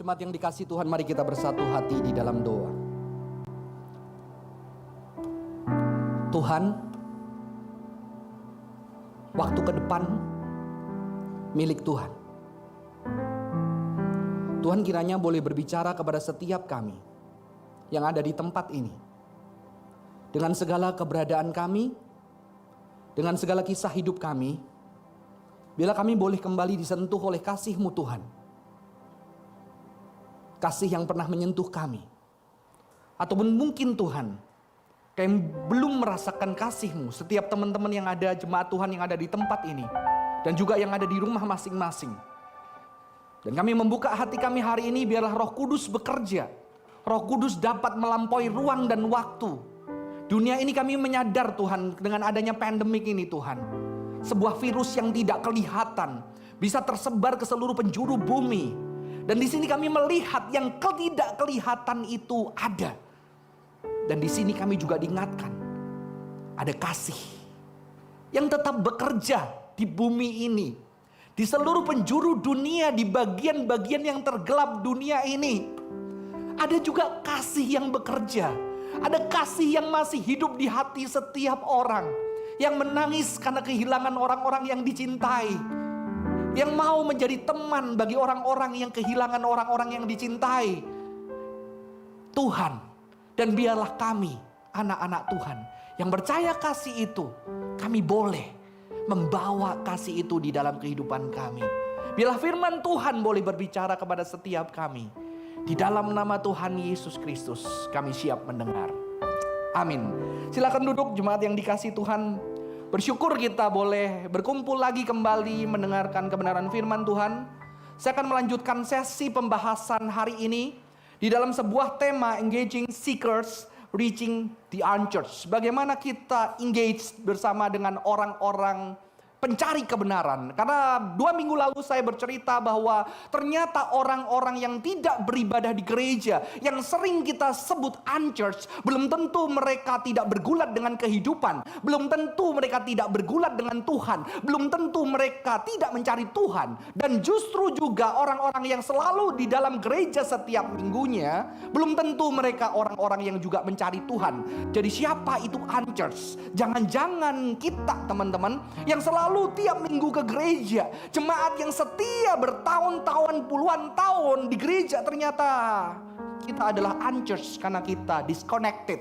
Jemaat yang dikasihi Tuhan, mari kita bersatu hati di dalam doa. Tuhan, waktu ke depan milik Tuhan. Tuhan kiranya boleh berbicara kepada setiap kami yang ada di tempat ini. Dengan segala keberadaan kami, dengan segala kisah hidup kami, bila kami boleh kembali disentuh oleh kasih-Mu Tuhan. Kasih yang pernah menyentuh kami. Ataupun mungkin Tuhan, kami belum merasakan kasih-Mu. Setiap teman-teman yang ada, jemaat Tuhan yang ada di tempat ini. Dan juga yang ada di rumah masing-masing. Dan kami membuka hati kami hari ini, biarlah Roh Kudus bekerja. Roh Kudus dapat melampaui ruang dan waktu. Dunia ini kami menyadar Tuhan, dengan adanya pandemik ini Tuhan. Sebuah virus yang tidak kelihatan, bisa tersebar ke seluruh penjuru bumi. Dan di sini kami melihat yang tidak kelihatan itu ada. Dan di sini kami juga diingatkan, ada kasih yang tetap bekerja di bumi ini, di seluruh penjuru dunia, di bagian-bagian yang tergelap dunia ini. Ada juga kasih yang bekerja, ada kasih yang masih hidup di hati setiap orang yang menangis karena kehilangan orang-orang yang dicintai, yang mau menjadi teman bagi orang-orang yang kehilangan orang-orang yang dicintai. Tuhan, dan biarlah kami, anak-anak Tuhan, yang percaya kasih itu, kami boleh membawa kasih itu di dalam kehidupan kami. Biarlah firman Tuhan boleh berbicara kepada setiap kami. Di dalam nama Tuhan Yesus Kristus, kami siap mendengar. Amin. Silakan duduk jemaat yang dikasihi Tuhan. Bersyukur kita boleh berkumpul lagi kembali mendengarkan kebenaran firman Tuhan. Saya akan melanjutkan sesi pembahasan hari ini di dalam sebuah tema Engaging Seekers, Reaching the Unchurched. Bagaimana kita engage bersama dengan orang-orang pencari kebenaran. Karena 2 minggu lalu saya bercerita bahwa ternyata orang-orang yang tidak beribadah di gereja, yang sering kita sebut unchurched, belum tentu mereka tidak bergulat dengan kehidupan, belum tentu mereka tidak bergulat dengan Tuhan, belum tentu mereka tidak mencari Tuhan. Dan justru juga orang-orang yang selalu di dalam gereja setiap minggunya, belum tentu mereka orang-orang yang juga mencari Tuhan. Jadi siapa itu unchurched? Jangan-jangan kita teman-teman yang selalu tiap minggu ke gereja, jemaat yang setia bertahun-tahun, puluhan tahun di gereja, ternyata kita adalah unchurched karena kita disconnected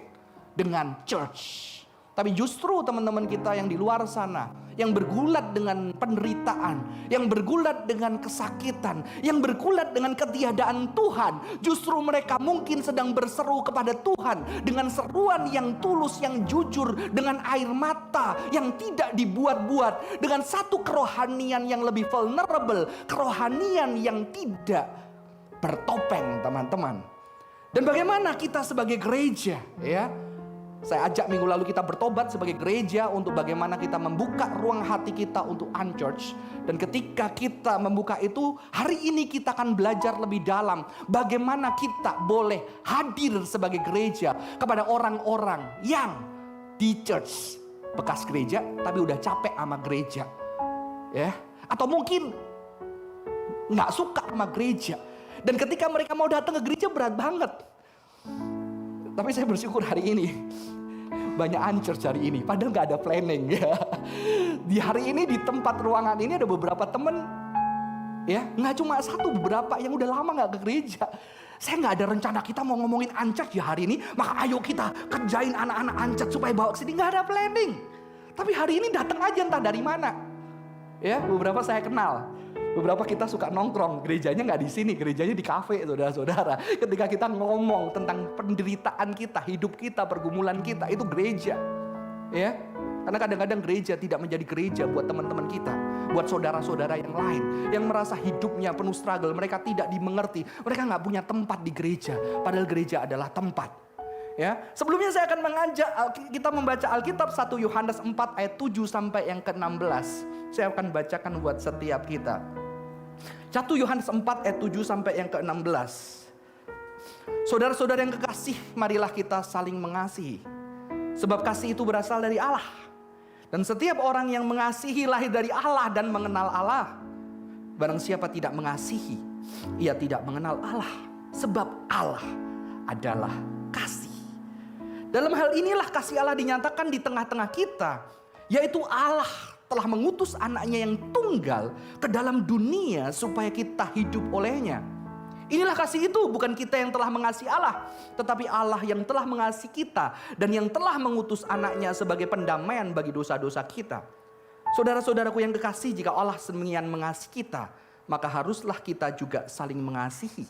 dengan church. Tapi justru teman-teman kita yang di luar sana, yang bergulat dengan penderitaan, yang bergulat dengan kesakitan, yang bergulat dengan ketiadaan Tuhan, justru mereka mungkin sedang berseru kepada Tuhan dengan seruan yang tulus, yang jujur, dengan air mata yang tidak dibuat-buat, dengan satu kerohanian yang lebih vulnerable, kerohanian yang tidak bertopeng, teman-teman. Dan bagaimana kita sebagai gereja, ya? Saya ajak minggu lalu kita bertobat sebagai gereja untuk bagaimana kita membuka ruang hati kita untuk unchurched. Dan ketika kita membuka itu, hari ini kita akan belajar lebih dalam bagaimana kita boleh hadir sebagai gereja kepada orang-orang yang di church, bekas gereja tapi udah capek sama gereja, ya, atau mungkin nggak suka sama gereja. Dan ketika mereka mau datang ke gereja berat banget. Tapi saya bersyukur hari ini banyak unchurched hari ini, padahal nggak ada planning ya. Di hari ini di tempat ruangan ini ada beberapa temen, ya, nggak cuma satu, beberapa yang udah lama nggak ke gereja. Saya nggak ada rencana kita mau ngomongin unchurched ya hari ini, maka ayo kita kerjain anak-anak unchurched supaya bawa ke sini. Nggak ada planning. Tapi hari ini datang aja entah dari mana. Ya, beberapa saya kenal. Beberapa kita suka nongkrong, gerejanya nggak di sini, gerejanya di kafe, saudara-saudara. Ketika kita ngomong tentang penderitaan kita, hidup kita, pergumulan kita, itu gereja, ya. Karena kadang-kadang gereja tidak menjadi gereja buat teman-teman kita, buat saudara-saudara yang lain, yang merasa hidupnya penuh struggle, mereka tidak dimengerti, mereka nggak punya tempat di gereja, padahal gereja adalah tempat. Ya, sebelumnya saya akan mengajak kita membaca Alkitab 1 Yohanes 4 ayat 7 sampai yang ke-16. Saya akan bacakan buat setiap kita. 1 Yohanes 4 ayat 7 sampai yang ke-16. Saudara-saudara yang kekasih, marilah kita saling mengasihi. Sebab kasih itu berasal dari Allah. Dan setiap orang yang mengasihi lahir dari Allah dan mengenal Allah. Barang siapa tidak mengasihi, ia tidak mengenal Allah, sebab Allah adalah kasih. Dalam hal inilah kasih Allah dinyatakan di tengah-tengah kita, yaitu Allah telah mengutus anaknya yang tunggal ke dalam dunia supaya kita hidup olehnya. Inilah kasih itu, bukan kita yang telah mengasihi Allah, tetapi Allah yang telah mengasihi kita dan yang telah mengutus anaknya sebagai pendamaian bagi dosa-dosa kita. Saudara-saudaraku yang kekasih, jika Allah sedemikian mengasihi kita, maka haruslah kita juga saling mengasihi.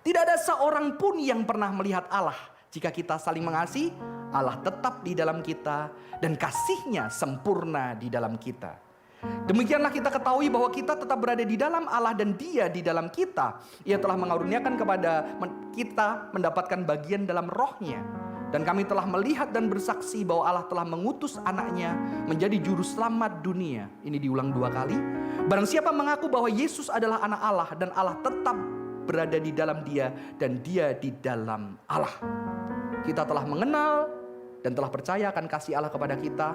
Tidak ada seorang pun yang pernah melihat Allah. Jika kita saling mengasihi, Allah tetap di dalam kita dan kasih-Nya sempurna di dalam kita. Demikianlah kita ketahui bahwa kita tetap berada di dalam Allah dan Dia di dalam kita. Ia telah mengaruniakan kepada kita mendapatkan bagian dalam Roh-Nya. Dan kami telah melihat dan bersaksi bahwa Allah telah mengutus anaknya menjadi juru selamat dunia. Ini diulang 2 kali. Barang siapa mengaku bahwa Yesus adalah anak Allah dan Allah tetap berada di dalam Dia dan Dia di dalam Allah. Kita telah mengenal dan telah percaya akan kasih Allah kepada kita.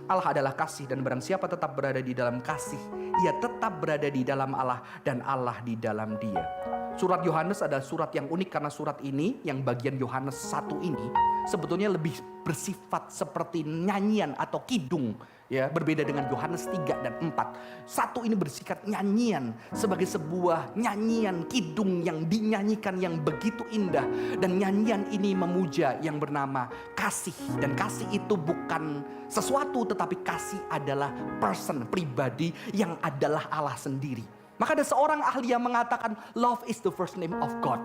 Allah adalah kasih, dan barang siapa tetap berada di dalam kasih, ia tetap berada di dalam Allah dan Allah di dalam dia. Surat Yohanes adalah surat yang unik karena surat ini, yang bagian Yohanes 1 ini, sebetulnya lebih bersifat seperti nyanyian atau kidung. Ya, berbeda dengan Yohanes 3 dan 4. 1 ini bersikap nyanyian, sebagai sebuah nyanyian kidung yang dinyanyikan yang begitu indah. Dan nyanyian ini memuja yang bernama kasih. Dan kasih itu bukan sesuatu, tetapi kasih adalah person, pribadi yang adalah Allah sendiri. Maka ada seorang ahli yang mengatakan love is the first name of God.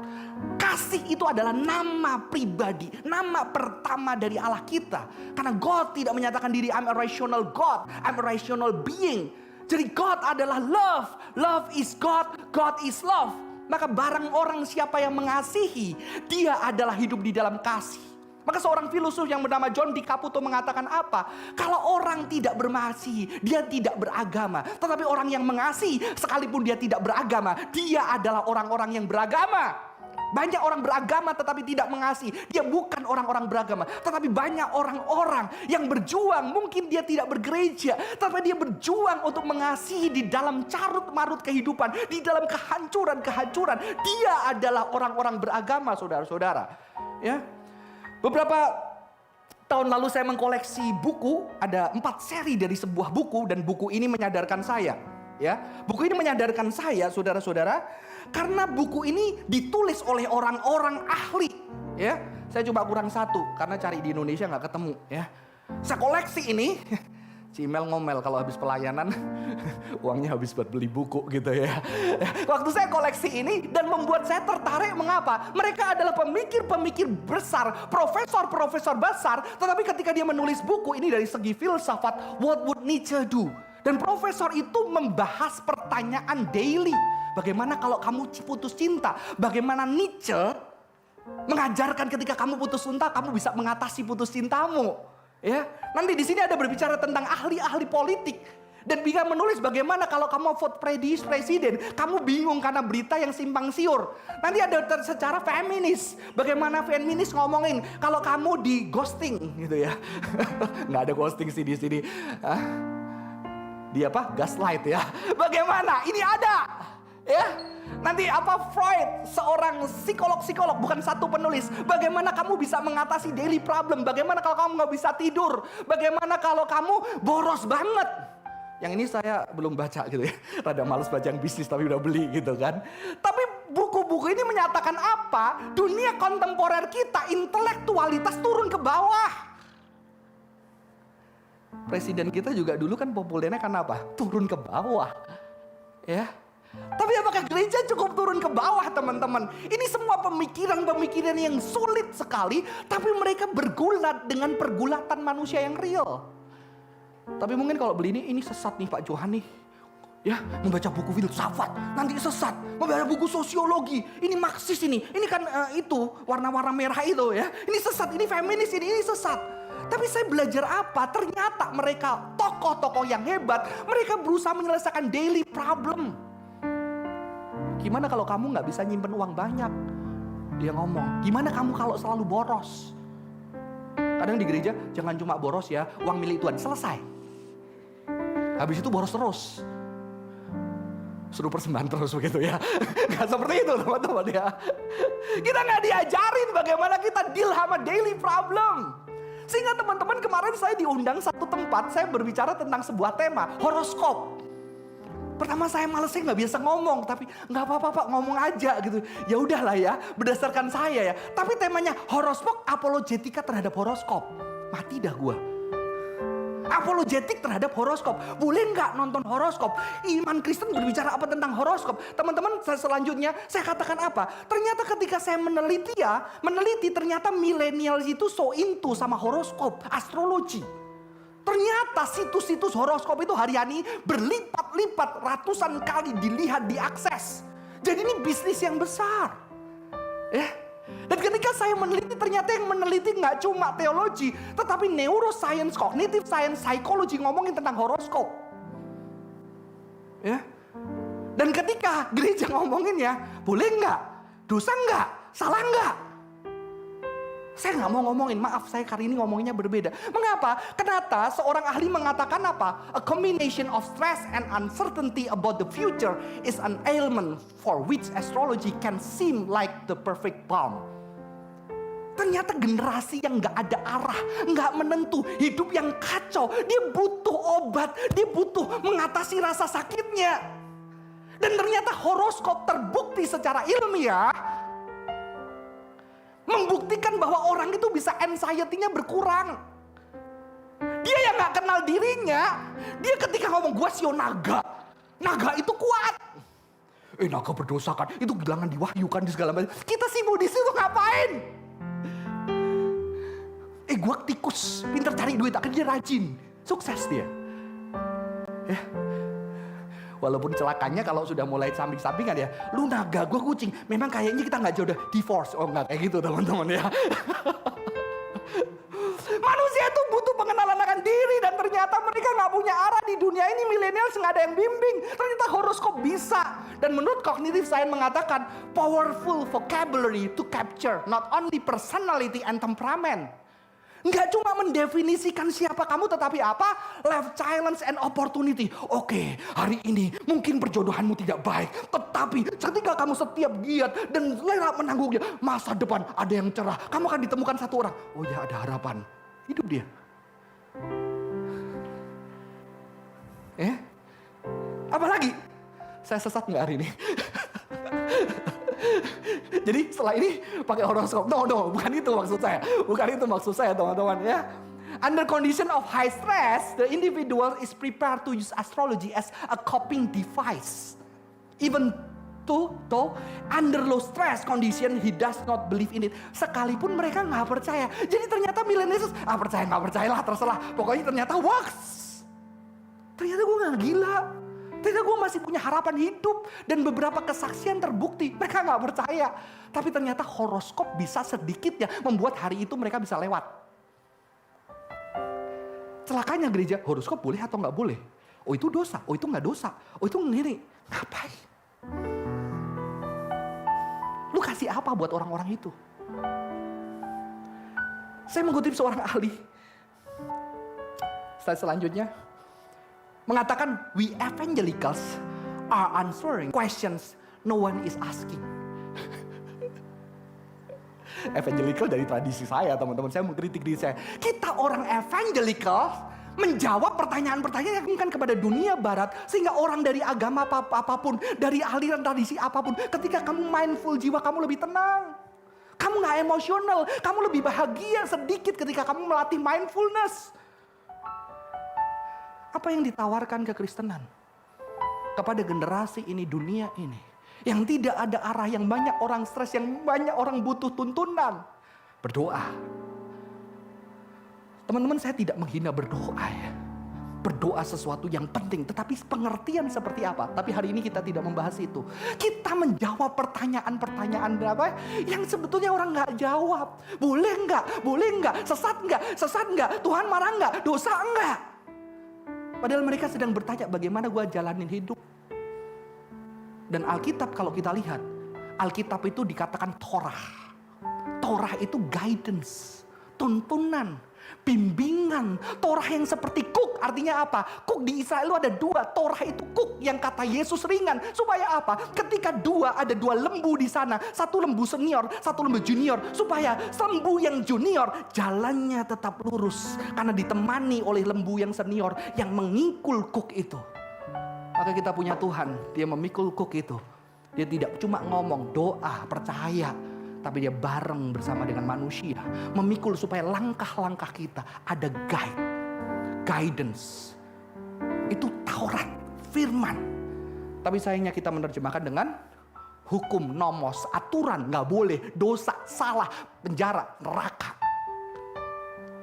Kasih itu adalah nama pribadi, nama pertama dari Allah kita. Karena God tidak menyatakan diri I'm a rational God, I'm a rational being. Jadi God adalah love, love is God, God is love. Maka barang orang siapa yang mengasihi, dia adalah hidup di dalam kasih. Maka seorang filosof yang bernama John D. Caputo mengatakan apa? Kalau orang tidak mengasihi, dia tidak beragama. Tetapi orang yang mengasihi, sekalipun dia tidak beragama, dia adalah orang-orang yang beragama. Banyak orang beragama tetapi tidak mengasihi, dia bukan orang-orang beragama. Tetapi banyak orang-orang yang berjuang, mungkin dia tidak bergereja, tapi dia berjuang untuk mengasihi di dalam carut-marut kehidupan, di dalam kehancuran-kehancuran. Dia adalah orang-orang beragama, saudara-saudara. Ya. Beberapa tahun lalu saya mengkoleksi buku, ada 4 seri dari sebuah buku, dan buku ini menyadarkan saya. Ya, buku ini menyadarkan saya, saudara-saudara, karena buku ini ditulis oleh orang-orang ahli. Ya, saya coba kurang 1 karena cari di Indonesia nggak ketemu. Ya, saya koleksi ini. Cimel ngomel kalau habis pelayanan uangnya habis buat beli buku gitu ya. Waktu saya koleksi ini dan membuat saya tertarik, mengapa? Mereka adalah pemikir-pemikir besar, profesor-profesor besar, tetapi ketika dia menulis buku ini dari segi filsafat, what would Nietzsche do? Dan profesor itu membahas pertanyaan daily. Bagaimana kalau kamu putus cinta? Bagaimana Nietzsche mengajarkan ketika kamu putus cinta, kamu bisa mengatasi putus cintamu. Ya, nanti di sini ada berbicara tentang ahli-ahli politik dan bisa menulis bagaimana kalau kamu vote presiden, kamu bingung karena berita yang simpang siur. Nanti ada secara feminis, bagaimana feminis ngomongin kalau kamu di ghosting gitu ya. Nggak ada ghosting sih di sini. Di apa? Gaslight ya. Bagaimana? Ini ada. Ya. Nanti apa, Freud, seorang psikolog, bukan satu penulis. Bagaimana kamu bisa mengatasi daily problem? Bagaimana kalau kamu nggak bisa tidur? Bagaimana kalau kamu boros banget? Yang ini saya belum baca gitu ya. Rada males baca yang bisnis tapi udah beli gitu kan. Tapi buku-buku ini menyatakan apa? Dunia kontemporer kita, intelektualitas turun ke bawah. Presiden kita juga dulu kan populernya karena apa? Turun ke bawah. Ya. Tapi apakah gereja cukup turun ke bawah, teman-teman? Ini semua pemikiran-pemikiran yang sulit sekali, tapi mereka bergulat dengan pergulatan manusia yang real. Tapi mungkin kalau beli ini sesat nih Pak Johan nih. Ya, membaca buku filsafat nanti sesat. Membaca buku sosiologi, ini Marxis ini kan itu warna-warna merah itu ya. Ini sesat, ini feminis ini sesat. Tapi saya belajar apa? Ternyata mereka tokoh-tokoh yang hebat, mereka berusaha menyelesaikan daily problem. Gimana kalau kamu nggak bisa nyimpen uang banyak? Dia ngomong, gimana kamu kalau selalu boros? Kadang di gereja, jangan cuma boros ya, uang milik Tuhan, selesai. Habis itu boros terus. suruh persembahan terus begitu ya. Gak seperti itu teman-teman ya. Kita gak diajarin bagaimana kita deal sama daily problem. Sehingga teman-teman kemarin saya diundang satu tempat, saya berbicara tentang sebuah tema, horoskop. Pertama saya males, saya nggak biasa ngomong, tapi nggak apa-apa Pak, ngomong aja gitu. Ya udahlah ya, berdasarkan saya ya. Tapi temanya horoskop, apologetika terhadap horoskop. Mati dah gua. Apologetik terhadap horoskop. Boleh nggak nonton horoskop? Iman Kristen berbicara apa tentang horoskop? Teman-teman, selanjutnya saya katakan apa? Ternyata ketika saya meneliti ternyata milenial itu so into sama horoskop, astrologi. Ternyata situs-situs horoskop itu hari-hari berlipat-lipat ratusan kali dilihat, diakses. Jadi ini bisnis yang besar. Ya. Dan ketika saya meneliti, ternyata yang meneliti nggak cuma teologi, tetapi neuroscience, cognitive science, psikologi ngomongin tentang horoskop. Ya. Dan ketika gereja ngomongin ya, boleh nggak? Dosa nggak? Salah nggak? Saya nggak mau ngomongin, maaf saya kali ini ngomonginnya berbeda. Mengapa? Kenapa seorang ahli mengatakan apa? A combination of stress and uncertainty about the future is an ailment for which astrology can seem like the perfect balm. Ternyata generasi yang nggak ada arah, nggak menentu, hidup yang kacau, dia butuh obat, dia butuh mengatasi rasa sakitnya. Dan ternyata horoskop terbukti secara ilmiah membuktikan bahwa orang itu bisa anxiety-nya berkurang. Dia yang gak kenal dirinya, dia ketika ngomong gua sio naga, naga itu kuat. Naga berdosa kan, itu bilangan di Wahyu kan di segala macam. Kita sibuk di situ ngapain? Gua tikus, pinter cari duit, akhirnya dia rajin, sukses dia. Ya. Walaupun celakanya kalau sudah mulai samping-sampingan ya, lu naga, gue kucing. Memang kayaknya kita gak jauh divorce. Oh enggak kayak gitu teman-teman ya. Manusia itu butuh pengenalan akan diri. Dan ternyata mereka gak punya arah di dunia ini. Milenial gak ada yang bimbing. Ternyata horoskop bisa. Dan menurut cognitive science mengatakan powerful vocabulary to capture not only personality and temperament. Nggak cuma mendefinisikan siapa kamu, tetapi apa? Life challenge and opportunity. Oke, hari ini mungkin perjodohanmu tidak baik, tetapi ketika kamu setiap giat dan rela menanggungnya, masa depan ada yang cerah. Kamu akan ditemukan satu orang. Oh ya, ada harapan. Hidup dia. Apalagi? Saya sesat nggak hari ini? Jadi setelah ini pakai horoskop. No, bukan itu maksud saya. Bukan itu maksud saya teman-teman ya. Under condition of high stress, the individual is prepared to use astrology as a coping device. Even though under low stress condition he does not believe in it. Sekalipun mereka nggak percaya. Jadi ternyata milenial percaya nggak percayalah terserah. Pokoknya ternyata works. Ternyata gue nggak gila. Ternyata gue masih punya harapan hidup. Dan beberapa kesaksian terbukti. Mereka gak percaya. Tapi ternyata horoskop bisa sedikitnya membuat hari itu mereka bisa lewat. Celakanya gereja, horoskop boleh atau gak boleh? Oh itu dosa, oh itu gak dosa, oh itu ngiri. Ngapain? Lu kasih apa buat orang-orang itu? Saya mengutip seorang ahli. Slide selanjutnya. Mengatakan we evangelicals are answering questions no one is asking. Evangelical dari tradisi saya teman-teman, saya mengkritik diri saya. Kita orang evangelical menjawab pertanyaan-pertanyaan yang bukan kepada dunia barat. Sehingga orang dari agama apapun, dari aliran tradisi apapun, ketika kamu mindful jiwa kamu lebih tenang. Kamu gak emosional, kamu lebih bahagia sedikit ketika kamu melatih mindfulness. Apa yang ditawarkan kekristenan kepada generasi ini, dunia ini, yang tidak ada arah, yang banyak orang stres, yang banyak orang butuh tuntunan? Berdoa. Teman-teman, saya tidak menghina berdoa ya. Berdoa sesuatu yang penting, tetapi pengertian seperti apa? Tapi hari ini kita tidak membahas itu. Kita menjawab pertanyaan-pertanyaan apa yang sebetulnya orang nggak jawab. Boleh nggak? Boleh nggak? Sesat nggak? Sesat nggak? Tuhan marah nggak? Dosa nggak? Padahal mereka sedang bertanya bagaimana gue jalanin hidup. Dan Alkitab kalau kita lihat, Alkitab itu dikatakan Torah. Torah itu guidance, tuntunan. Bimbingan. Torah yang seperti kuk, artinya apa? Kuk di Israel itu ada dua. Torah itu kuk, yang kata Yesus ringan. Supaya apa? Ketika ada dua lembu di sana. Satu lembu senior, satu lembu junior. Supaya lembu yang junior jalannya tetap lurus. Karena ditemani oleh lembu yang senior yang mengikul kuk itu. Maka kita punya Tuhan, dia memikul kuk itu. Dia tidak cuma ngomong, doa, percaya. Tapi dia bareng bersama dengan manusia. Memikul supaya langkah-langkah kita ada guidance. Itu Taurat, firman. Tapi sayangnya kita menerjemahkan dengan hukum, nomos, aturan. Gak boleh, dosa, salah, penjara, neraka.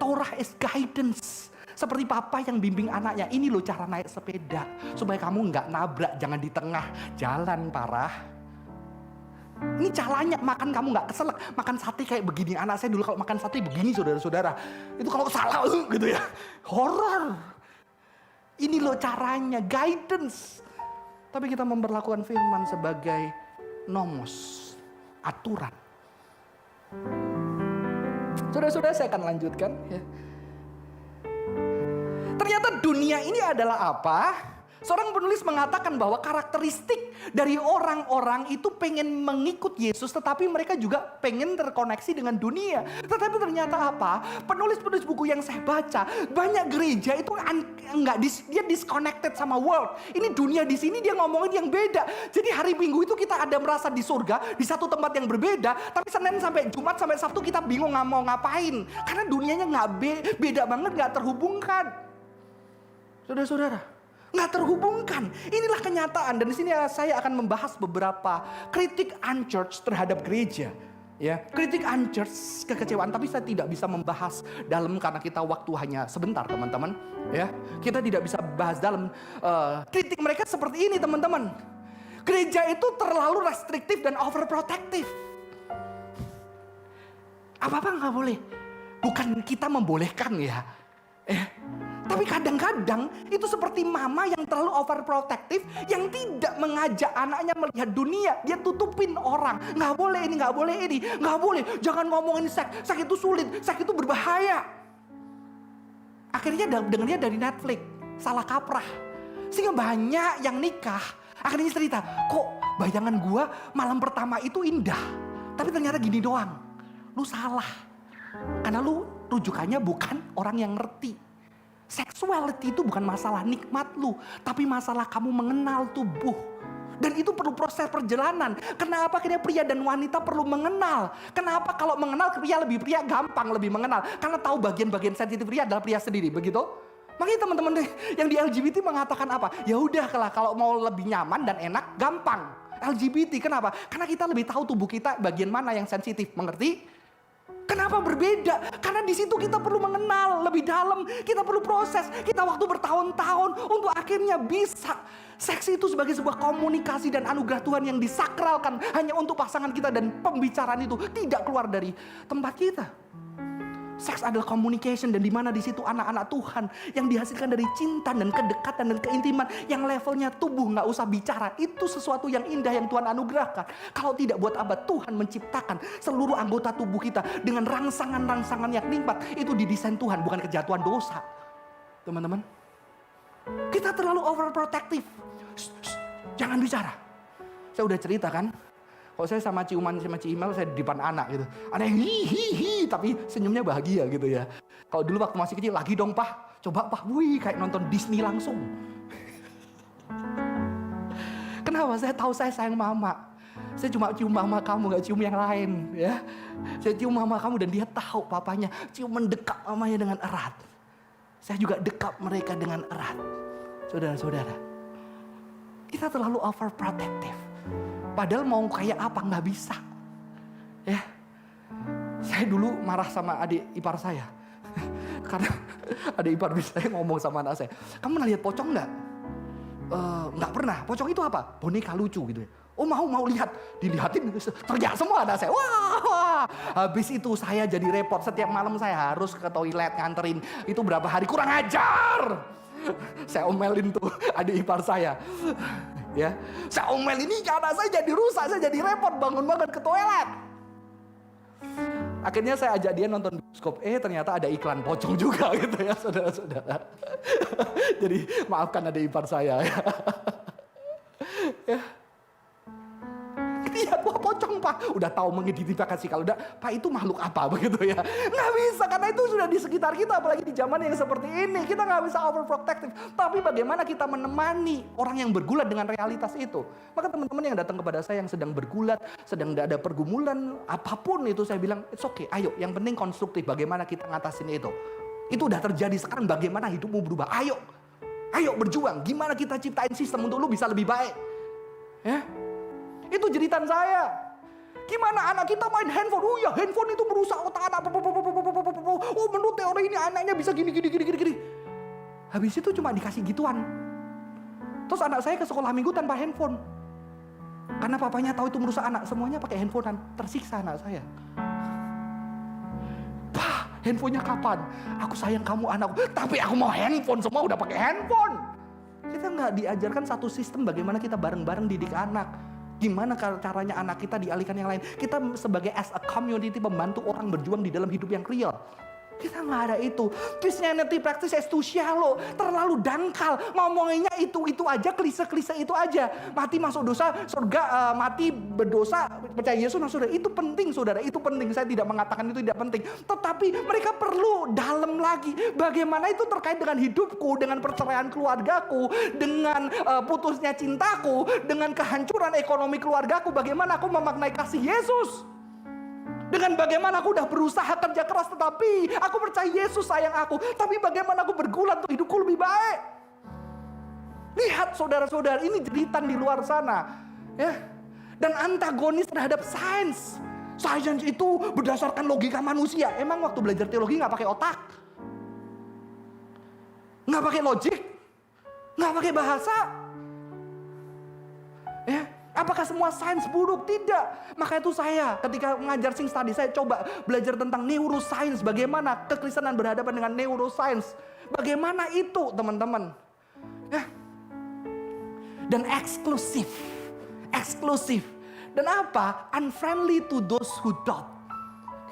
Torah is guidance. Seperti papa yang bimbing anaknya. Ini loh cara naik sepeda. Supaya kamu gak nabrak, jangan di tengah jalan parah. Ini caranya makan kamu gak keselak. Makan sate kayak begini. Anak saya dulu kalau makan sate begini saudara-saudara. Itu kalau salah gitu ya. Horor. Ini loh caranya. Guidance. Tapi kita memperlakukan firman sebagai nomos. Aturan. Saudara-saudara saya akan lanjutkan. Ya. Ternyata dunia ini adalah apa? Seorang penulis mengatakan bahwa karakteristik dari orang-orang itu pengen mengikut Yesus, tetapi mereka juga pengen terkoneksi dengan dunia. Tetapi ternyata apa? Penulis-penulis buku yang saya baca, banyak gereja itu dia disconnected sama world. Ini dunia di sini dia ngomongin yang beda. Jadi hari Minggu itu kita ada merasa di surga, di satu tempat yang berbeda. Tapi Senin sampai Jumat sampai Sabtu kita bingung nggak mau ngapain. Karena dunianya nggak beda banget, nggak terhubungkan. Saudara-saudara, nggak terhubungkan. Inilah kenyataan. Dan di sini saya akan membahas beberapa kritik unchurch terhadap gereja. Ya, kritik unchurch, kekecewaan. Tapi saya tidak bisa membahas dalam karena kita waktu hanya sebentar, teman-teman. Ya, kita tidak bisa bahas dalam. Kritik mereka seperti ini, teman-teman. Gereja itu terlalu restriktif dan overprotective. Apa-apa nggak boleh. Bukan kita membolehkan ya. Tapi kadang-kadang itu seperti mama yang terlalu overprotective, yang tidak mengajak anaknya melihat dunia. Dia tutupin orang. Nggak boleh ini, nggak boleh ini, nggak boleh. Jangan ngomongin seks. Seks itu sulit, seks itu berbahaya. Akhirnya dengarnya dari Netflix, salah kaprah. Sehingga banyak yang nikah. Akhirnya cerita, kok bayangan gua malam pertama itu indah. Tapi ternyata gini doang. Lu salah. Karena lu rujukannya bukan orang yang ngerti. Sexuality itu bukan masalah nikmat lu, tapi masalah kamu mengenal tubuh. Dan itu perlu proses perjalanan. Kenapa akhirnya pria dan wanita perlu mengenal? Kenapa kalau mengenal pria gampang lebih mengenal? Karena tahu bagian-bagian sensitif pria adalah pria sendiri, begitu? Makanya teman-teman yang di LGBT mengatakan apa? Ya udah kalau mau lebih nyaman dan enak, gampang. LGBT kenapa? Karena kita lebih tahu tubuh kita bagian mana yang sensitif, mengerti? Kenapa berbeda? Karena di situ kita perlu mengenal lebih dalam, kita perlu proses, kita waktu bertahun-tahun untuk akhirnya bisa. Seks itu sebagai sebuah komunikasi dan anugerah Tuhan yang disakralkan hanya untuk pasangan kita, dan pembicaraan itu tidak keluar dari tempat kita. Seks adalah communication, dan di mana di situ anak-anak Tuhan yang dihasilkan dari cinta dan kedekatan dan keintiman yang levelnya tubuh nggak usah bicara. Itu sesuatu yang indah yang Tuhan anugerahkan. Kalau tidak buat apa Tuhan menciptakan seluruh anggota tubuh kita dengan rangsangan-rangsangan yang nikmat. Itu didesain Tuhan, bukan kejatuhan dosa. Teman-teman, kita terlalu overprotective. Jangan bicara. Saya udah cerita kan. Kalau saya sama ciuman sama Cimel, saya di depan anak gitu. Anak yang hihihi, tapi senyumnya bahagia gitu ya. Kalau dulu waktu masih kecil, lagi dong Pak. Coba Pak, wih kayak nonton Disney langsung. Kenapa? Saya tahu saya sayang mama. Saya cuma cium mama kamu, gak cium yang lain ya. Saya cium mama kamu dan dia tahu papanya. Cium mendekap mamanya dengan erat. Saya juga dekap mereka dengan erat. Saudara-saudara, kita terlalu overprotective. Padahal mau kayak apa nggak bisa, ya. Saya dulu marah sama adik ipar saya, karena adik ipar saya ngomong sama anak saya, kamu pernah lihat pocong nggak? Nggak pernah. Pocong itu apa? Boneka lucu gitu. Oh mau lihat, dilihatin, teriak semua anak saya. Wah, habis itu saya jadi repot. Setiap malam saya harus ke toilet nganterin. Itu berapa hari kurang ajar. Saya omelin tuh adik ipar saya. Ya, saya omel ini karena saya jadi rusak, saya jadi repot bangun ke toilet. Akhirnya saya ajak dia nonton bioskop. Ternyata ada iklan pocong juga gitu ya saudara-saudara. Jadi maafkan adik ipar saya ya. Ya. Lihat, wah pocong pak. Udah tahu mengidentifikasi kalau udah, pak itu makhluk apa begitu ya. Nggak bisa, karena itu sudah di sekitar kita. Apalagi di zaman yang seperti ini. Kita nggak bisa overprotective. Tapi bagaimana kita menemani orang yang bergulat dengan realitas itu. Maka teman-teman yang datang kepada saya yang sedang bergulat, sedang ada pergumulan, apapun itu saya bilang, it's okay, ayo. Yang penting konstruktif, bagaimana kita ngatasin itu. Itu udah terjadi sekarang, bagaimana hidupmu berubah. Ayo, ayo berjuang. Gimana kita ciptain sistem untuk lu bisa lebih baik. Ya. Itu jeritan saya. Gimana anak kita main handphone? Oh ya, handphone itu merusak otak anak. Oh, menurut teori ini anaknya bisa gini. Habis itu cuma dikasih gituan. Terus anak saya ke sekolah minggu tanpa handphone. Karena papanya tahu itu merusak anak, semuanya pakai handphonean. Tersiksa anak saya. Pak, handphonenya kapan? Aku sayang kamu anakku, tapi aku mau handphone, semua udah pakai handphone. Kita nggak diajarkan satu sistem bagaimana kita bareng-bareng didik anak. Gimana caranya anak kita dialihkan yang lain. Kita sebagai as a community membantu orang berjuang di dalam hidup yang real. Kita nggak ada itu. Christianity practice is too shallow, terlalu dangkal. Ngomonginnya itu aja, klise itu aja. Mati masuk dosa, surga, mati berdosa, percaya Yesus masuk surga. Itu penting saudara, itu penting. Saya tidak mengatakan itu tidak penting. Tetapi mereka perlu dalam lagi. Bagaimana itu terkait dengan hidupku, dengan perceraian keluargaku, dengan putusnya cintaku, dengan kehancuran ekonomi keluargaku. Bagaimana aku memaknai kasih Yesus. Dengan bagaimana aku udah berusaha kerja keras, tetapi aku percaya Yesus sayang aku. Tapi bagaimana aku bergulat untuk hidupku lebih baik. Lihat saudara-saudara, ini jeritan di luar sana. Ya. Dan antagonis terhadap sains. Sains itu berdasarkan logika manusia. Emang waktu belajar teologi gak pakai otak? Gak pakai logik? Gak pakai bahasa? Ya. Apakah semua sains buruk? Tidak. Maka itu saya ketika mengajar Sing Study, saya coba belajar tentang neuroscience. Bagaimana kekristenan berhadapan dengan neuroscience. Bagaimana itu teman-teman. Ya. Dan eksklusif. Dan apa? Unfriendly to those who doubt.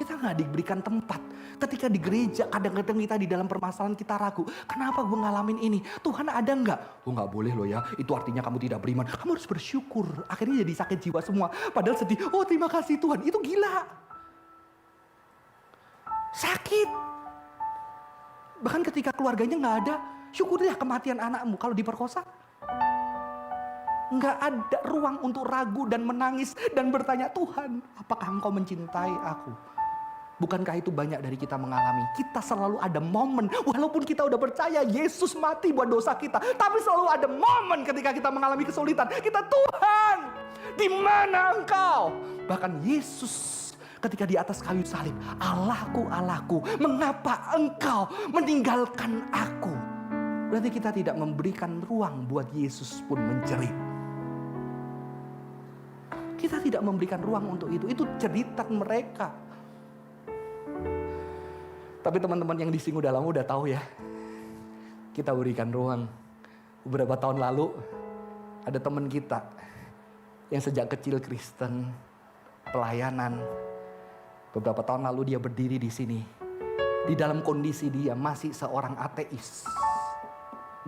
Kita gak diberikan tempat. Ketika di gereja kadang-kadang kita di dalam permasalahan kita ragu. Kenapa gue ngalamin ini? Tuhan ada nggak? Oh nggak boleh loh ya. Itu artinya kamu tidak beriman. Kamu harus bersyukur. Akhirnya jadi sakit jiwa semua. Padahal sedih. Oh terima kasih Tuhan. Itu gila. Sakit. Bahkan ketika keluarganya nggak ada. Syukurilah kematian anakmu. Kalau diperkosa. Nggak ada ruang untuk ragu dan menangis. Dan bertanya, Tuhan apakah engkau mencintai aku? Bukankah itu banyak dari kita mengalami? Kita selalu ada momen, walaupun kita udah percaya Yesus mati buat dosa kita, tapi selalu ada momen ketika kita mengalami kesulitan. Kita, Tuhan, di mana Engkau? Bahkan Yesus ketika di atas kayu salib, Allahku, Allahku, mengapa Engkau meninggalkan aku? Berarti kita tidak memberikan ruang buat Yesus pun menjerit. Kita tidak memberikan ruang untuk itu. Itu jeritan mereka. Tapi teman-teman yang di Singu Dalam udah tahu ya. Kita berikan ruang. Beberapa tahun lalu ada teman kita yang sejak kecil Kristen, pelayanan. Beberapa tahun lalu dia berdiri di sini. Di dalam kondisi dia masih seorang ateis.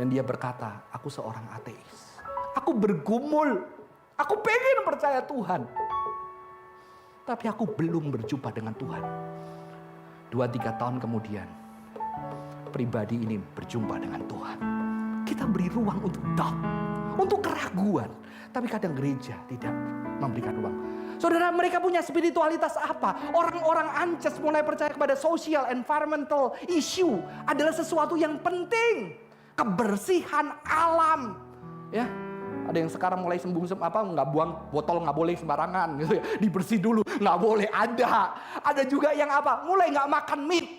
Dan dia berkata, aku seorang ateis. Aku bergumul. Aku pengen percaya Tuhan. Tapi aku belum berjumpa dengan Tuhan. 2-3 tahun kemudian, pribadi ini berjumpa dengan Tuhan. Kita beri ruang untuk doubt, untuk keraguan. Tapi kadang gereja tidak memberikan ruang. Saudara, mereka punya spiritualitas apa? Orang-orang Ances mulai percaya kepada social, environmental issue adalah sesuatu yang penting. Kebersihan alam. Ya. Ada yang sekarang mulai nggak buang botol nggak boleh sembarangan gitu ya. Dibersih dulu, nggak boleh ada. Ada juga yang mulai nggak makan meat.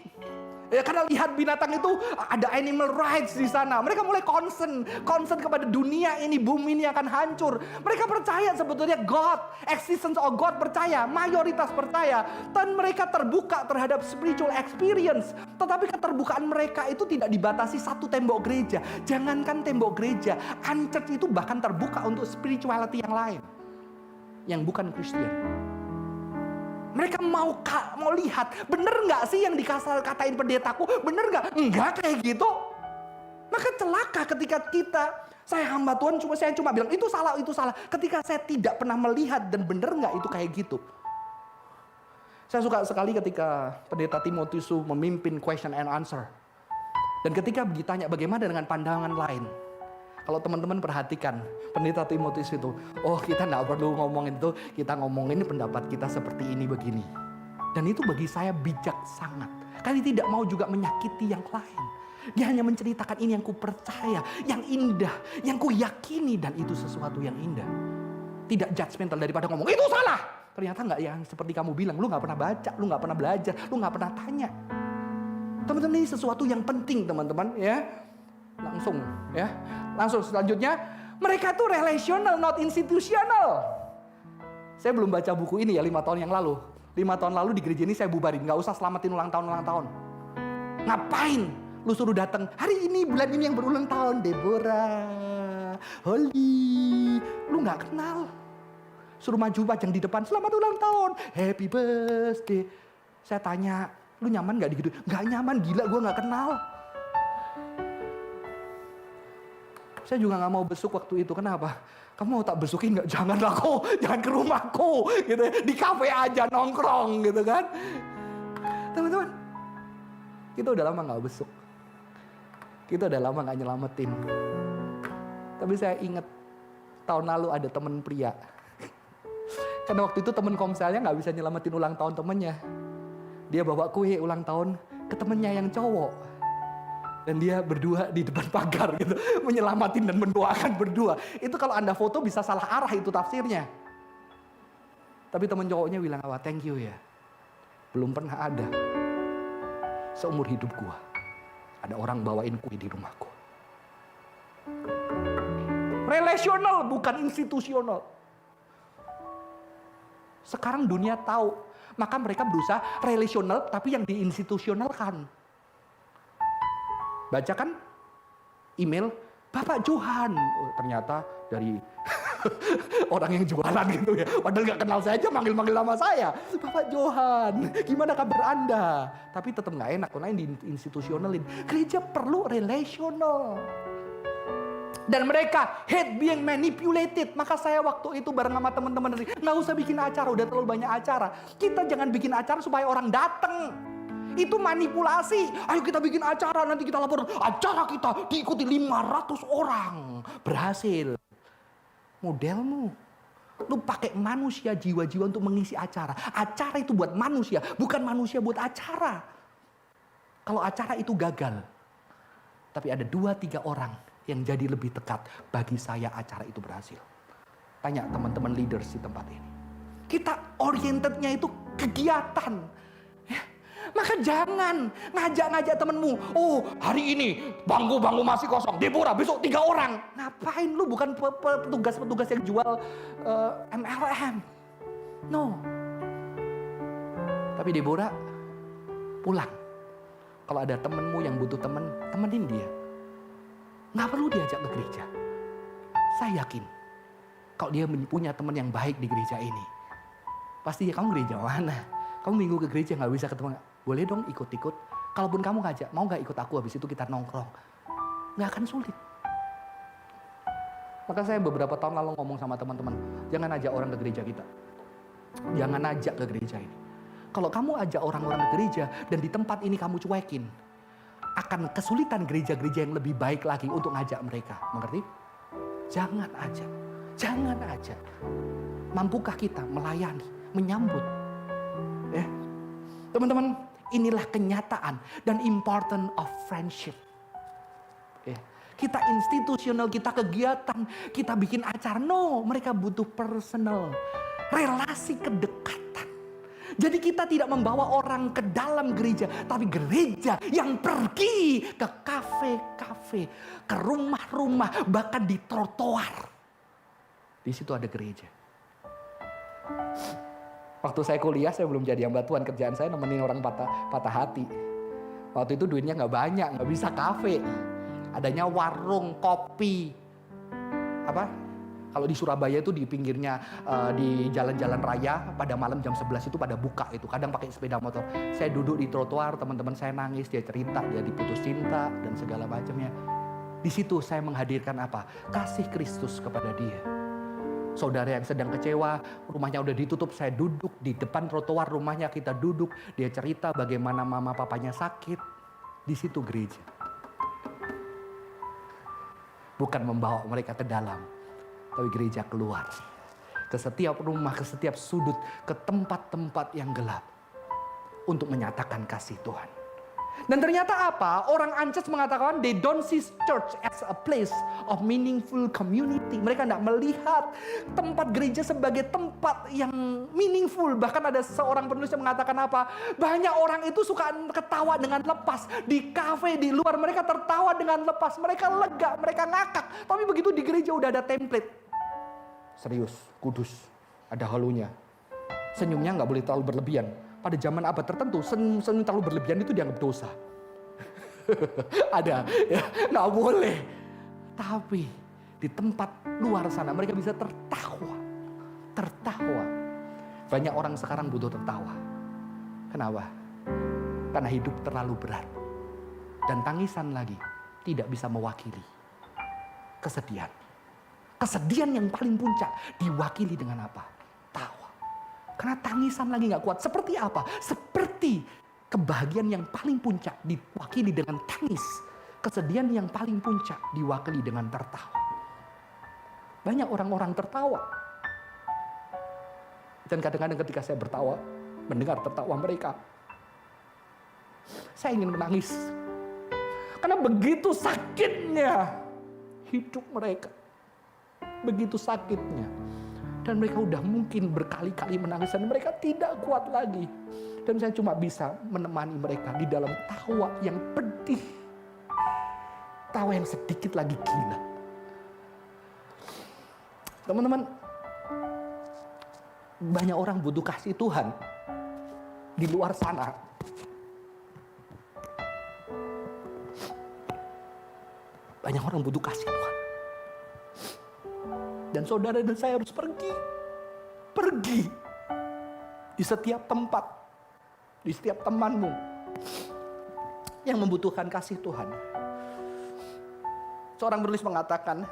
Ya, karena lihat binatang itu ada animal rights di sana. Mereka mulai concern kepada dunia ini, bumi ini akan hancur. Mereka percaya sebetulnya God, existence of God percaya, mayoritas percaya. Dan mereka terbuka terhadap spiritual experience. Tetapi keterbukaan mereka itu tidak dibatasi satu tembok gereja. Jangankan tembok gereja, Ances itu bahkan terbuka untuk spirituality yang lain. Yang bukan Kristen. Mereka mau lihat, bener nggak sih yang dikatain pendetaku? Bener nggak? Enggak kayak gitu. Maka celaka ketika saya hamba Tuhan, saya cuma bilang itu salah, itu salah. Ketika saya tidak pernah melihat dan bener nggak itu kayak gitu. Saya suka sekali ketika pendeta Timotius memimpin question and answer. Dan ketika ditanya bagaimana dengan pandangan lain. Kalau teman-teman perhatikan pendeta Timotius itu, oh kita nggak perlu ngomongin itu, kita ngomongin pendapat kita seperti ini begini. Dan itu bagi saya bijak sangat. Karena tidak mau juga menyakiti yang lain. Dia hanya menceritakan ini yang ku percaya, yang indah, yang ku yakini, dan itu sesuatu yang indah. Tidak judgmental daripada ngomong itu salah. Ternyata nggak yang seperti kamu bilang, lu nggak pernah baca, lu nggak pernah belajar, lu nggak pernah tanya. Teman-teman, ini sesuatu yang penting teman-teman ya. Langsung selanjutnya, mereka tuh relational not institutional. Saya belum baca buku ini ya 5 tahun yang lalu. 5 tahun lalu di gereja ini saya bubarin, nggak usah selamatin ulang tahun. Ngapain? Lu suruh datang hari ini, bulan ini yang berulang tahun, Deborah, Holly, lu nggak kenal. Suruh maju pajang di depan, selamat ulang tahun, happy birthday. Saya tanya, lu nyaman gak di gitu? Gak nyaman, gila gue gak kenal. Saya juga gak mau besuk waktu itu, kenapa? Kamu mau tak besukin gak? Janganlah kok, jangan ke rumahku gitu. Di kafe aja nongkrong gitu kan. Teman-teman, kita udah lama gak besuk. Kita udah lama gak nyelamatin. Tapi saya ingat tahun lalu ada teman pria. Karena waktu itu temen komselnya gak bisa nyelamatin ulang tahun temennya. Dia bawa kue ulang tahun ke temennya yang cowok. Dan dia berdua di depan pagar gitu. Menyelamatin dan mendoakan berdua. Itu kalau Anda foto bisa salah arah itu tafsirnya. Tapi temen cowoknya bilang apa? Thank you ya. Belum pernah ada seumur hidup gua ada orang bawain kue di rumahku. Relational bukan institusional. Sekarang dunia tahu, maka mereka berusaha relasional tapi yang diinstitusionalkan. Bacakan email Bapak Johan, oh, ternyata dari orang yang jualan gitu ya. Padahal gak kenal saya aja manggil-manggil nama saya. Bapak Johan, gimana kabar Anda? Tapi tetap gak enak, karena diinstitusionalin. Gereja perlu relasional. Dan mereka hate being manipulated. Maka saya waktu itu bareng sama teman-teman nggak usah bikin acara, udah terlalu banyak acara. Kita jangan bikin acara supaya orang datang. Itu manipulasi. Ayo kita bikin acara, nanti kita lapor. Acara kita diikuti 500 orang. Berhasil. Modelmu. Lu pakai manusia jiwa-jiwa untuk mengisi acara. Acara itu buat manusia, bukan manusia buat acara. Kalau acara itu gagal. Tapi ada 2-3 orang yang jadi lebih dekat, bagi saya acara itu berhasil. Tanya teman-teman leaders di tempat ini. Kita orientednya itu kegiatan. Ya. Maka jangan ngajak-ngajak temenmu. Oh hari ini bangku-bangku masih kosong. Deborah besok 3 orang. Ngapain lu, bukan petugas-petugas yang jual MLM. No. Tapi Deborah pulang. Kalau ada temenmu yang butuh temen, temenin dia. Nggak perlu diajak ke gereja. Saya yakin kalau dia punya teman yang baik di gereja ini, pasti ya, kamu gereja mana? Kamu minggu ke gereja nggak bisa ketemu, boleh dong ikut-ikut. Kalaupun kamu ngajak, mau nggak ikut aku, habis itu kita nongkrong. Nggak akan sulit. Maka saya beberapa tahun lalu ngomong sama teman-teman, jangan ajak orang ke gereja kita. Jangan ajak ke gereja ini. Kalau kamu ajak orang-orang ke gereja dan di tempat ini kamu cuekin, akan kesulitan gereja-gereja yang lebih baik lagi untuk ngajak mereka. Mengerti? Jangan ajak. Jangan ajak. Mampukah kita melayani, menyambut? Teman-teman, inilah kenyataan dan important of friendship. Kita institusional, kita kegiatan, kita bikin acara. No, mereka butuh personal. Relasi kedekatan. Jadi kita tidak membawa orang ke dalam gereja, tapi gereja yang pergi ke kafe-kafe, ke rumah-rumah, bahkan di trotoar. Di situ ada gereja. Waktu saya kuliah, saya belum jadi hamba Tuhan. Kerjaan saya nemenin orang patah hati. Waktu itu duitnya nggak banyak, nggak bisa kafe. Adanya warung kopi, Kalau di Surabaya itu di pinggirnya di jalan-jalan raya pada malam jam 11 itu pada buka itu. Kadang pakai sepeda motor. Saya duduk di trotoar, teman-teman saya nangis, dia cerita, dia diputus cinta dan segala macamnya. Di situ saya menghadirkan apa? Kasih Kristus kepada dia. Saudara yang sedang kecewa, rumahnya udah ditutup, saya duduk di depan trotoar rumahnya, kita duduk, dia cerita bagaimana mama papanya sakit. Di situ gereja. Bukan membawa mereka ke dalam, tapi gereja keluar. Ke setiap rumah, ke setiap sudut, ke tempat-tempat yang gelap. Untuk menyatakan kasih Tuhan. Dan ternyata apa? Orang Ances mengatakan they don't see church as a place of meaningful community. Mereka tidak melihat tempat gereja sebagai tempat yang meaningful. Bahkan ada seorang penulis yang mengatakan apa? Banyak orang itu suka ketawa dengan lepas. Di kafe, di luar mereka tertawa dengan lepas. Mereka lega, mereka ngakak. Tapi begitu di gereja udah ada template. Serius, kudus, ada halunya. Senyumnya nggak boleh terlalu berlebihan. Pada zaman abad tertentu, senyum terlalu berlebihan itu dianggap dosa. Ada, ya, nggak boleh. Tapi di tempat luar sana mereka bisa tertawa. Tertawa. Banyak orang sekarang butuh tertawa. Kenapa? Karena hidup terlalu berat. Dan tangisan lagi tidak bisa mewakili kesedihan. Kesedihan yang paling puncak diwakili dengan apa? Tawa. Karena tangisan lagi gak kuat. Seperti apa? Seperti kebahagiaan yang paling puncak diwakili dengan tangis. Kesedihan yang paling puncak diwakili dengan tertawa. Banyak orang-orang tertawa. Dan kadang-kadang ketika saya bertawa, mendengar tertawa mereka, saya ingin menangis. Karena begitu sakitnya hidup mereka. Begitu sakitnya. Dan mereka udah mungkin berkali-kali menangis dan mereka tidak kuat lagi. Dan saya cuma bisa menemani mereka di dalam tawa yang pedih. Tawa yang sedikit lagi gila. Teman-teman, banyak orang butuh kasih Tuhan di luar sana. Banyak orang butuh kasih Tuhan. Dan saudara dan saya harus pergi. Pergi. Di setiap tempat. Di setiap temanmu. Yang membutuhkan kasih Tuhan. Seorang penulis mengatakan.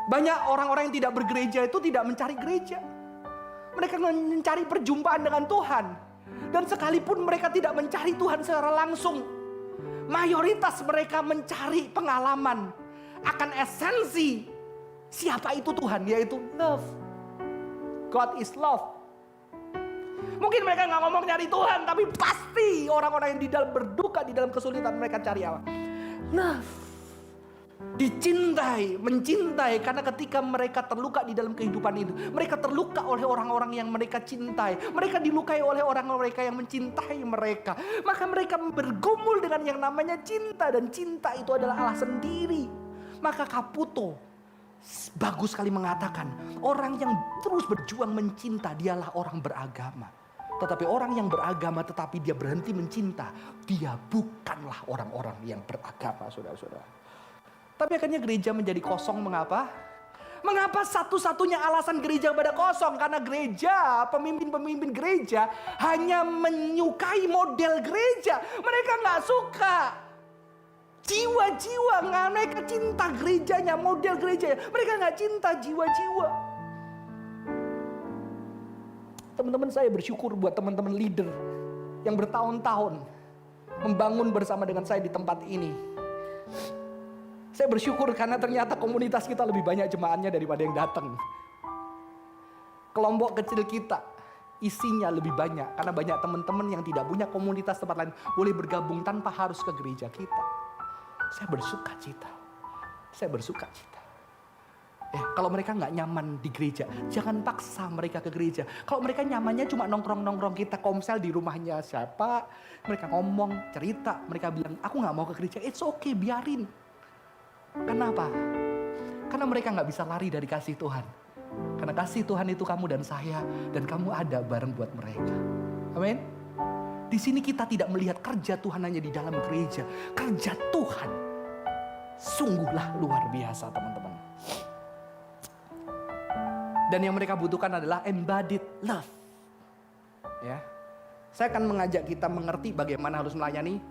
Banyak orang-orang yang tidak bergereja itu tidak mencari gereja. Mereka mencari perjumpaan dengan Tuhan. Dan sekalipun mereka tidak mencari Tuhan secara langsung. Mayoritas mereka mencari pengalaman. Akan esensi. Siapa itu Tuhan? Yaitu love. God is love. Mungkin mereka gak ngomong nyari Tuhan, tapi pasti orang-orang yang di dalam berduka, di dalam kesulitan, mereka cari apa? Love. Dicintai, mencintai. Karena ketika mereka terluka di dalam kehidupan itu, mereka terluka oleh orang-orang yang mereka cintai. Mereka dilukai oleh orang-orang mereka yang mencintai mereka. Maka mereka bergumul dengan yang namanya cinta. Dan cinta itu adalah Allah sendiri. Maka Caputo bagus sekali mengatakan, orang yang terus berjuang mencinta dialah orang beragama. Tetapi orang yang beragama tetapi dia berhenti mencinta, dia bukanlah orang-orang yang beragama, saudara-saudara. Tapi akhirnya gereja menjadi kosong. Mengapa? Mengapa satu-satunya alasan gereja pada kosong? Karena gereja, pemimpin-pemimpin gereja hanya menyukai model gereja. Mereka gak suka jiwa-jiwa, mereka cinta gerejanya, model gerejanya. Mereka gak cinta jiwa-jiwa. Teman-teman, saya bersyukur buat teman-teman leader yang bertahun-tahun membangun bersama dengan saya di tempat ini. Saya bersyukur karena ternyata komunitas kita lebih banyak jemaatnya daripada yang datang. Kelompok kecil kita isinya lebih banyak karena banyak teman-teman yang tidak punya komunitas tempat lain boleh bergabung tanpa harus ke gereja kita. Saya bersuka cita. Saya bersuka cita. Kalau mereka nggak nyaman di gereja, jangan paksa mereka ke gereja. Kalau mereka nyamannya cuma nongkrong-nongkrong, kita komsel di rumahnya siapa, mereka ngomong, cerita, mereka bilang, aku nggak mau ke gereja. It's okay, biarin. Kenapa? Karena mereka nggak bisa lari dari kasih Tuhan. Karena kasih Tuhan itu kamu dan saya, dan kamu ada bareng buat mereka. Amin. Di sini kita tidak melihat kerja Tuhan hanya di dalam gereja. Kerja Tuhan sungguhlah luar biasa, teman-teman. Dan yang mereka butuhkan adalah embodied love. Ya. Saya akan mengajak kita mengerti bagaimana harus melayani,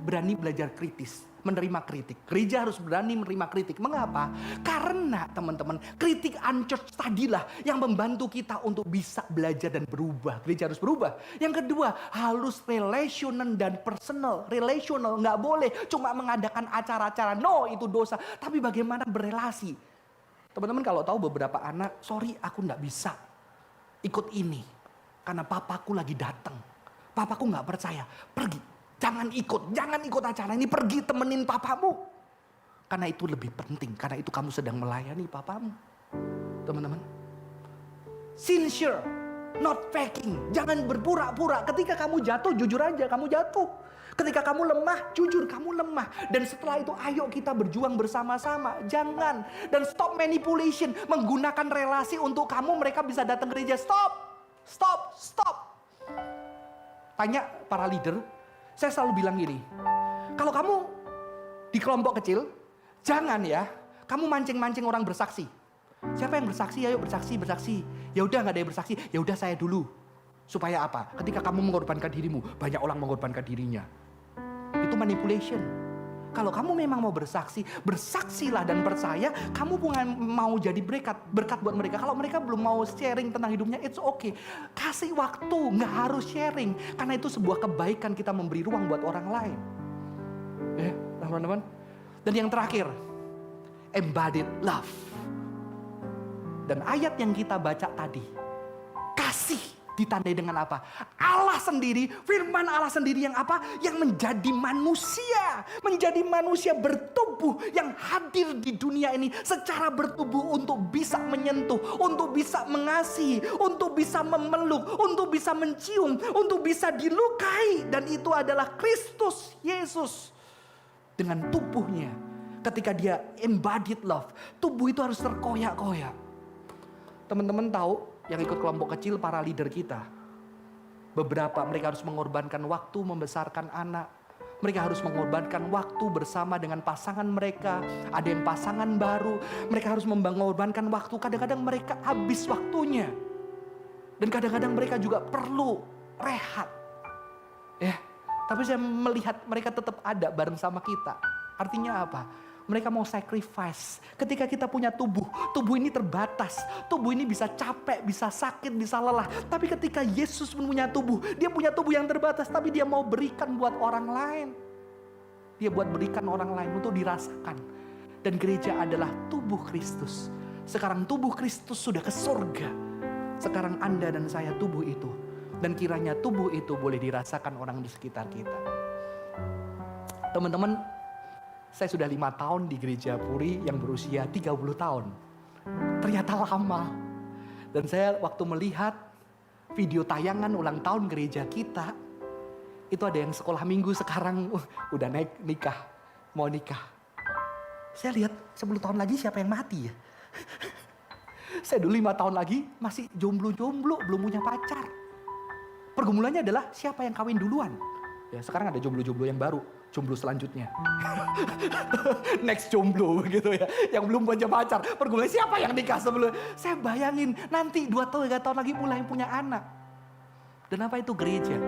berani belajar kritis, menerima kritik. Gereja harus berani menerima kritik. Mengapa? Karena teman-teman, kritik unchurched tadilah yang membantu kita untuk bisa belajar dan berubah. Gereja harus berubah. Yang kedua, harus relational dan personal. Relational, nggak boleh cuma mengadakan acara-acara. No, itu dosa. Tapi bagaimana berelasi? Teman-teman kalau tahu beberapa anak, sorry aku nggak bisa ikut ini. Karena papaku lagi datang. Papaku nggak percaya. Pergi. Jangan ikut acara ini. Pergi temenin papamu. Karena itu lebih penting. Karena itu kamu sedang melayani papamu. Teman-teman. Sincere. Not faking. Jangan berpura-pura. Ketika kamu jatuh, jujur aja kamu jatuh. Ketika kamu lemah, jujur kamu lemah. Dan setelah itu ayo kita berjuang bersama-sama. Jangan. Dan stop manipulation. Menggunakan relasi untuk kamu mereka bisa datang gereja. Stop. Tanya para leader. Saya selalu bilang gini, kalau kamu di kelompok kecil, jangan ya, kamu mancing-mancing orang bersaksi. Siapa yang bersaksi? Ayo bersaksi. Ya udah nggak ada yang bersaksi. Ya udah saya dulu. Supaya apa? Ketika kamu mengorbankan dirimu, banyak orang mengorbankan dirinya. Itu manipulation. Kalau kamu memang mau bersaksi, bersaksilah dan percaya kamu mau jadi berkat buat mereka. Kalau mereka belum mau sharing tentang hidupnya, it's okay. Kasih waktu, nggak harus sharing. Karena itu sebuah kebaikan kita memberi ruang buat orang lain. Ya, teman-teman. Dan yang terakhir, embodied love. Dan ayat yang kita baca tadi, kasih ditandai dengan apa? Allah sendiri, firman Allah sendiri yang apa? Yang menjadi manusia bertubuh yang hadir di dunia ini secara bertubuh untuk bisa menyentuh, untuk bisa mengasihi, untuk bisa memeluk, untuk bisa mencium, untuk bisa dilukai. Dan itu adalah Kristus Yesus dengan tubuhnya. Ketika dia embodied love, tubuh itu harus terkoyak-koyak. Teman-teman tahu yang ikut kelompok kecil para leader kita, beberapa mereka harus mengorbankan waktu membesarkan anak. Mereka harus mengorbankan waktu bersama dengan pasangan mereka. Ada yang pasangan baru, mereka harus mengorbankan waktu. Kadang-kadang mereka habis waktunya. Dan kadang-kadang mereka juga perlu rehat. Ya, tapi saya melihat mereka tetap ada bareng sama kita. Artinya apa? Mereka mau sacrifice. Ketika kita punya tubuh ini terbatas. Tubuh ini bisa capek, bisa sakit, bisa lelah. Tapi ketika Yesus pun punya tubuh, dia punya tubuh yang terbatas, tapi dia mau berikan buat orang lain. Dia berikan orang lain untuk dirasakan. Dan gereja adalah tubuh Kristus. Sekarang tubuh Kristus sudah ke surga. Sekarang Anda dan saya tubuh itu. Dan kiranya tubuh itu boleh dirasakan orang di sekitar kita. Teman-teman, saya sudah 5 tahun di gereja Puri yang berusia 30 tahun. Ternyata lama. Dan saya waktu melihat video tayangan ulang tahun gereja kita, itu ada yang sekolah minggu sekarang udah mau nikah. Saya lihat 10 tahun lagi siapa yang mati ya? Saya dulu 5 tahun lagi masih jomblo-jomblo, belum punya pacar. Pergumulannya adalah siapa yang kawin duluan. Ya, sekarang ada jomblo-jomblo yang baru. Jomblo selanjutnya. Next jomblo gitu ya. Yang belum punya pacar. Pergumulan siapa yang nikah sebelum. Saya bayangin nanti 2 tahun 3 tahun lagi mulai punya anak. Dan apa itu gereja?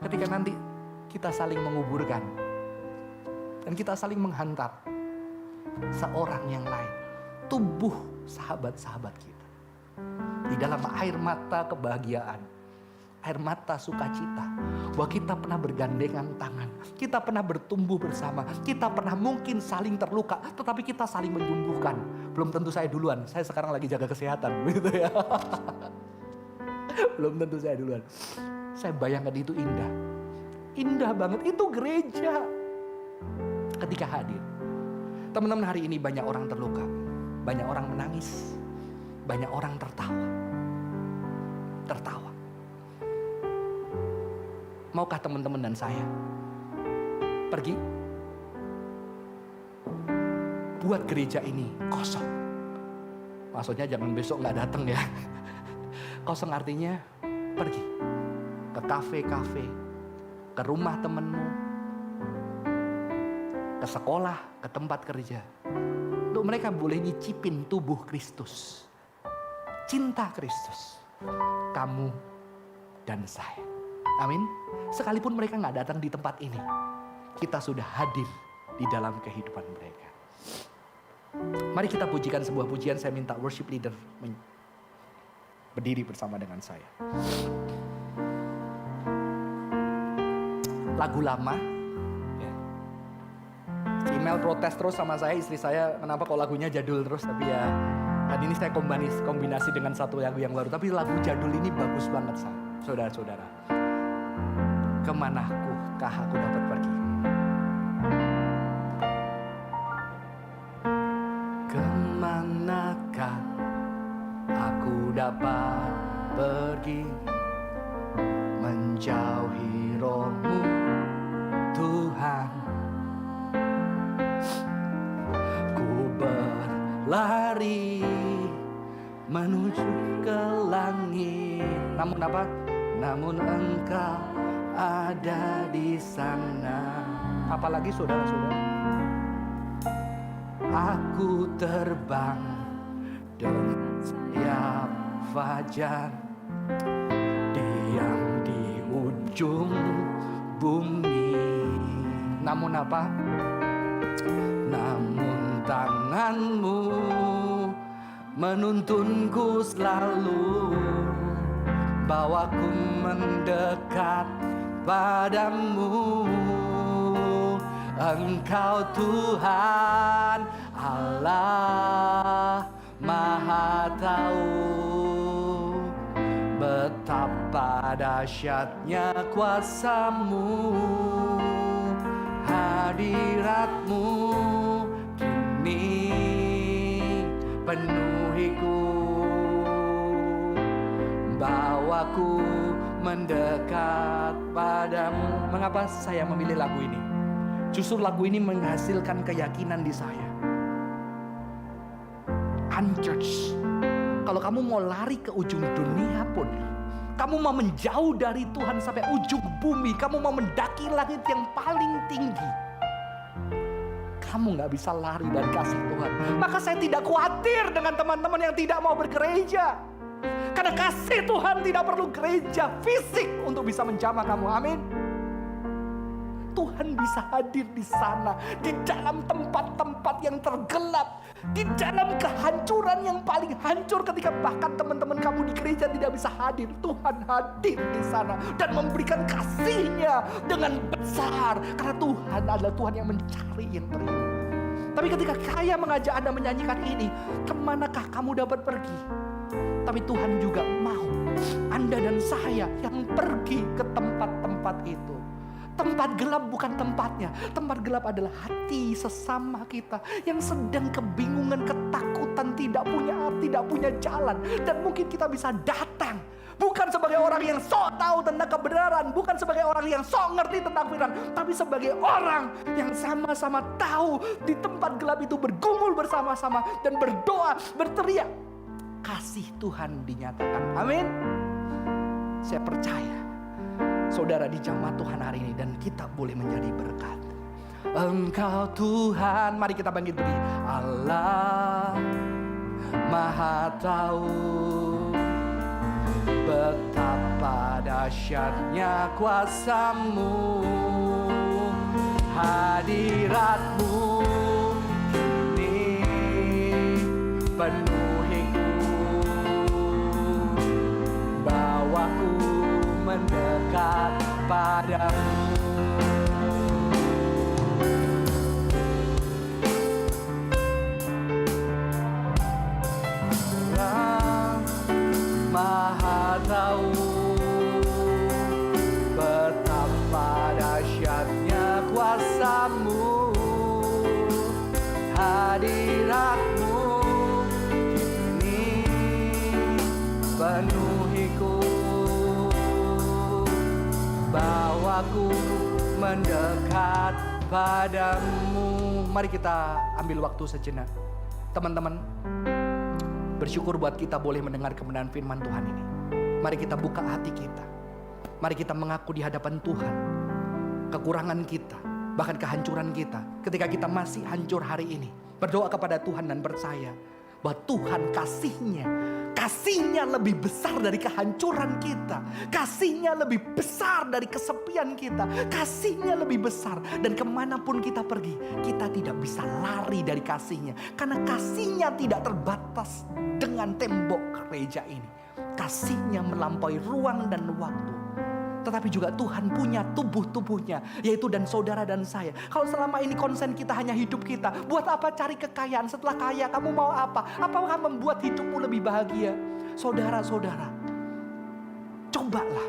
Ketika nanti kita saling menguburkan. Dan kita saling menghantar. Seorang yang lain. Tubuh sahabat-sahabat kita. Di dalam air mata kebahagiaan. Air mata sukacita, bahwa kita pernah bergandengan tangan, kita pernah bertumbuh bersama, kita pernah mungkin saling terluka, tetapi kita saling menyembuhkan. Belum tentu saya duluan, saya sekarang lagi jaga kesehatan, gitu ya. Belum tentu saya duluan. Saya bayangkan itu indah, indah banget. Itu gereja ketika hadir. Teman-teman, hari ini banyak orang terluka, banyak orang menangis, banyak orang tertawa. Maukah teman-teman dan saya pergi buat gereja ini kosong? Maksudnya jangan besok gak datang ya. Kosong artinya pergi ke kafe-kafe, ke rumah temenmu, ke sekolah, ke tempat kerja. untuk mereka boleh nyicipin tubuh Kristus. Cinta Kristus. Kamu dan saya. Amin. Sekalipun mereka gak datang di tempat ini, kita sudah hadir di dalam kehidupan mereka. Mari kita pujikan sebuah pujian. Saya minta worship leader berdiri bersama dengan saya. Lagu lama. Email protes terus sama saya, istri saya, kenapa kok lagunya jadul terus. Tapi ya, dan ini saya kombinasi dengan satu lagu yang baru. Tapi lagu jadul ini bagus banget, saudara-saudara. Kemanakah aku dapat pergi? Kemanakah aku dapat pergi? Menjauhi roh-Mu, Tuhan. Ku berlari menuju ke langit. Namun apa? Namun Engkau ada di sana. Apalagi saudara-saudara? Aku terbang dengan sayap fajar, diam di ujung bumi. Namun apa? Namun tangan-Mu menuntunku selalu, bawaku mendekat padamu. Engkau Tuhan Allah Maha Tahu, betapa dahsyatnya kuasa-Mu. Hadirat-Mu kini penuhiku, bawaku mendekat padamu. Mengapa saya memilih lagu ini? Justru lagu ini menghasilkan keyakinan di saya. Unchurched. Kalau kamu mau lari ke ujung dunia pun, kamu mau menjauh dari Tuhan sampai ujung bumi, kamu mau mendaki langit yang paling tinggi, kamu gak bisa lari dari kasih Tuhan. Maka saya tidak khawatir dengan teman-teman yang tidak mau bergereja. Karena kasih Tuhan tidak perlu gereja fisik untuk bisa menjamah kamu. Amin. Tuhan bisa hadir di sana, di dalam tempat-tempat yang tergelap, di dalam kehancuran yang paling hancur, ketika bahkan teman-teman kamu di gereja tidak bisa hadir. Tuhan hadir di sana dan memberikan kasih-Nya dengan besar, karena Tuhan adalah Tuhan yang mencari yang terima. Tapi ketika saya mengajak Anda menyanyikan ini, kemanakah kamu dapat pergi? Tapi Tuhan juga mau Anda dan saya yang pergi ke tempat-tempat itu. Tempat gelap bukan tempatnya. Tempat gelap adalah hati sesama kita yang sedang kebingungan, ketakutan, tidak punya arti, tidak punya jalan. Dan mungkin kita bisa datang bukan sebagai orang yang sok tahu tentang kebenaran, bukan sebagai orang yang sok ngerti tentang firman, tapi sebagai orang yang sama-sama tahu di tempat gelap itu bergumul bersama-sama dan berdoa, berteriak. Kasih Tuhan dinyatakan. Amin. Saya percaya saudara di jamaah Tuhan hari ini, dan kita boleh menjadi berkat. Engkau Tuhan, mari kita bangkit berdiri. Allah Maha Tahu, betapa dahsyatnya kuasa-Mu. Hadirat-Mu kini penuhiku, bawaku mendekat padamu. Allah Maha Tahu, betapa dahsyatnya kuasa-Mu. Hadirat-Mu kini penuhiku, bawaku mendekat padamu. Mari kita ambil waktu sejenak. Teman-teman, bersyukur buat kita boleh mendengar kebenaran firman Tuhan ini. Mari kita buka hati kita. Mari kita mengaku di hadapan Tuhan kekurangan kita, bahkan kehancuran kita. Ketika kita masih hancur hari ini, Berdoa kepada Tuhan dan percaya bahwa Tuhan kasihnya lebih besar dari kehancuran kita. Kasihnya lebih besar dari kesepian kita. Kasihnya lebih besar. Dan kemanapun kita pergi, kita tidak bisa lari dari kasihnya. Karena kasihnya tidak terbatas dengan tembok gereja ini. Kasihnya melampaui ruang dan waktu. Tetapi juga Tuhan punya tubuhnya, yaitu dan saudara dan saya. Kalau selama ini konsen kita hanya hidup kita, buat apa cari kekayaan? Setelah kaya kamu mau apa? Apakah membuat hidupmu lebih bahagia? Saudara-saudara, cobalah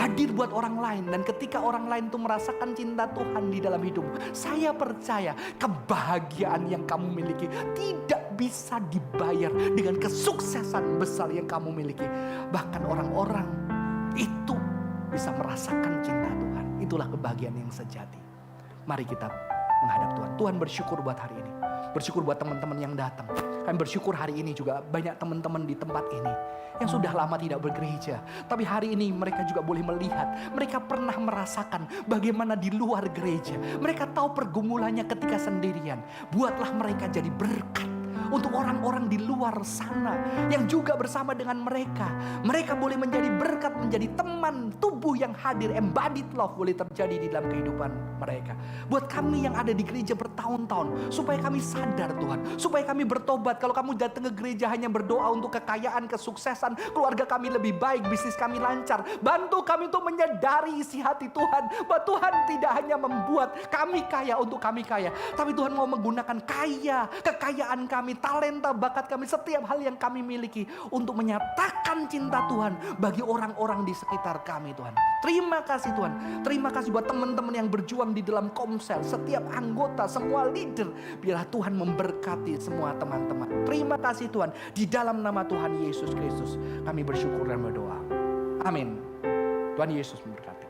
hadir buat orang lain. Dan ketika orang lain itu merasakan cinta Tuhan di dalam hidupmu, saya percaya kebahagiaan yang kamu miliki tidak bisa dibayar dengan kesuksesan besar yang kamu miliki. Bahkan orang-orang itu bisa merasakan cinta Tuhan. Itulah kebahagiaan yang sejati. Mari kita menghadap Tuhan. Tuhan bersyukur buat hari ini. Bersyukur buat teman-teman yang datang. Kami bersyukur hari ini juga banyak teman-teman di tempat ini yang sudah lama tidak bergereja. Tapi hari ini mereka juga boleh melihat. Mereka pernah merasakan bagaimana di luar gereja. Mereka tahu pergumulannya ketika sendirian. Buatlah mereka jadi berkat untuk orang-orang di luar sana yang juga bersama dengan mereka. Mereka boleh menjadi berkat, menjadi teman tubuh yang hadir. Embodied love boleh terjadi di dalam kehidupan mereka. Buat kami yang ada di gereja bertahun-tahun, supaya kami sadar Tuhan, supaya kami bertobat. Kalau kamu datang ke gereja hanya berdoa untuk kekayaan, kesuksesan, keluarga kami lebih baik, bisnis kami lancar, bantu kami untuk menyadari isi hati Tuhan, bahwa Tuhan tidak hanya membuat kami kaya untuk kami kaya, tapi Tuhan mau menggunakan kekayaan kami, talenta, bakat kami, setiap hal yang kami miliki untuk menyatakan cinta Tuhan bagi orang-orang di sekitar kami Tuhan. Terima kasih Tuhan. Terima kasih buat teman-teman yang berjuang di dalam Komsel, setiap anggota, semua leader. Biarlah Tuhan memberkati semua teman-teman. Terima kasih Tuhan. Di dalam nama Tuhan Yesus Kristus kami bersyukur dan berdoa. Amin. Tuhan Yesus memberkati.